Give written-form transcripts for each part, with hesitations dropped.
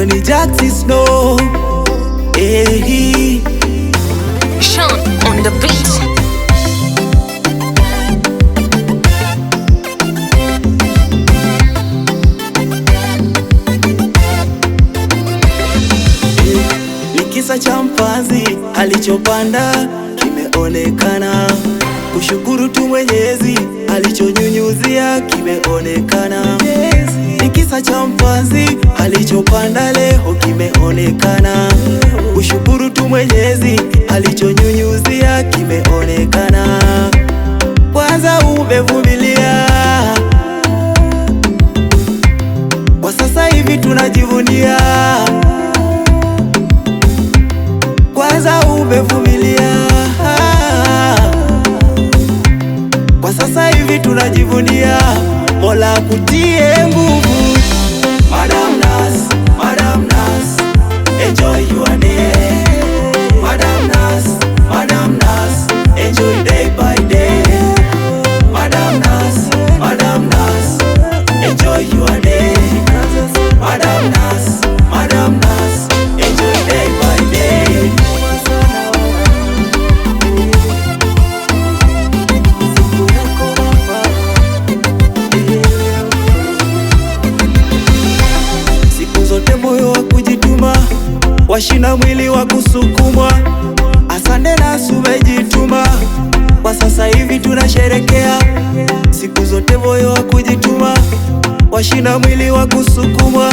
Johnny Jackson Snow. Hey. Sean on the beat. Kisa cha mpanzi alichopanda kimeonekana, kushukuru tu Mwenyezi alichonyunyuzia kimeonekana. Ni kisa cha mpanzi alichopanda leo kimeonekana, kushukuru tu Mwenyezi alichonyunyuzia kimeonekana. Kwanza umevumilia, kwa sasa hivi tunajivunia. Kwanza umevumilia, kwa sasa hivi tunajivunia. Mola kutie nguvu. Madam Nas, Madam Nas, enjoy your day. Madam Nas, Madam Nas, enjoy day by day. Madam Nas, Madam Nas, enjoy your day. Madam Nas, Madam Nas, enjoy day by day. Moyo wa kujituma, washina mwili wa kusukumwa. Asante Nas, umejituma, kwa sasa hivi tunasherekea. Siku zote moyo wa kujituma, washina mwili wa kusukumwa.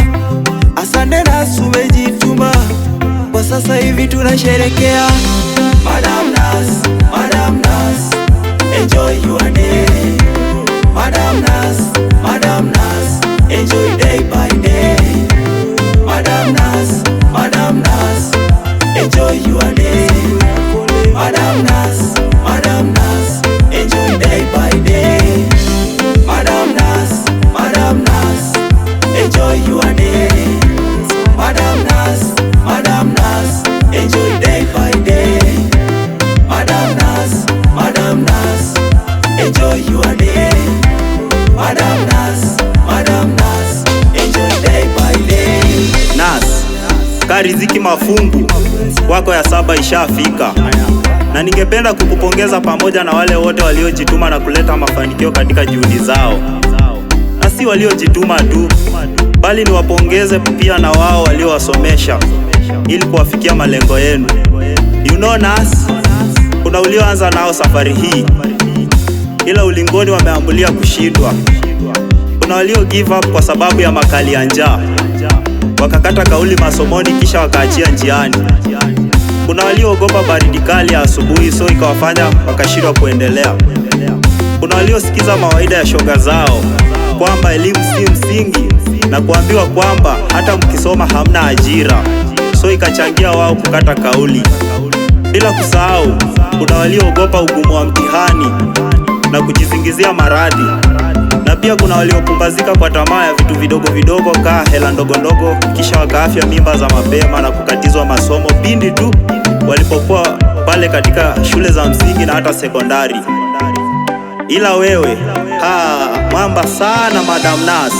Asante Nas, umejituma, kwa sasa hivi tunasherekea. Madam Nas, Madam Nas, enjoy your day. Madam Nas, Madam Nas, enjoy day by day. Madam Nas, Madam Nas, enjoy your day. Madam Nas, Madam Nas, enjoy day by day. Madam Nas, Madam Nas, enjoy your day. Madam Nas, Madam Nas, enjoy day by day. Madam Nas, Madam Nas, enjoy your day. Madam Nas, Madam Nas, enjoy day by day. Nas, kariziki mafungu wako ya 7 ishafika, na ningependa kukupongeza pamoja na wale wote waliojituma na kuleta mafanikio katika juhudi zao. Na si waliojituma tu, bali niwapongeze pia na wao waliowasomesha ili kuwafikia malengo yenu. You know Nas, kuna ulioanza nao safari hii, ila ulingoni wameambulia kushindwa. Kuna walio give up kwa sababu ya makali ya njaa, wakakata kauli masomoni kisha wakaachia njiani. Kuna walioogopa baridi kali ya asubuhi, so ikawafanya wakashindwa kuendelea. Kuna waliosikiza mawaida ya shoga zao kwamba elimu si msingi, na kuambiwa kwamba hata mkisoma hamna ajira, so ikachangia wao kukata kauli. Bila kusahau, kuna walioogopa ugumu wa mtihani na kujizingizia maradhi. Na pia kuna waliopumbazika kwa tamaa ya vitu vidogo vidogo kaa hela ndogo ndogo, kisha wakaafya mimba za mapema na kukatizwa masomo pindi tu walipokuwa pale katika shule za msingi na hata sekondari. Ila wewe, mwamba sana Madam Nas.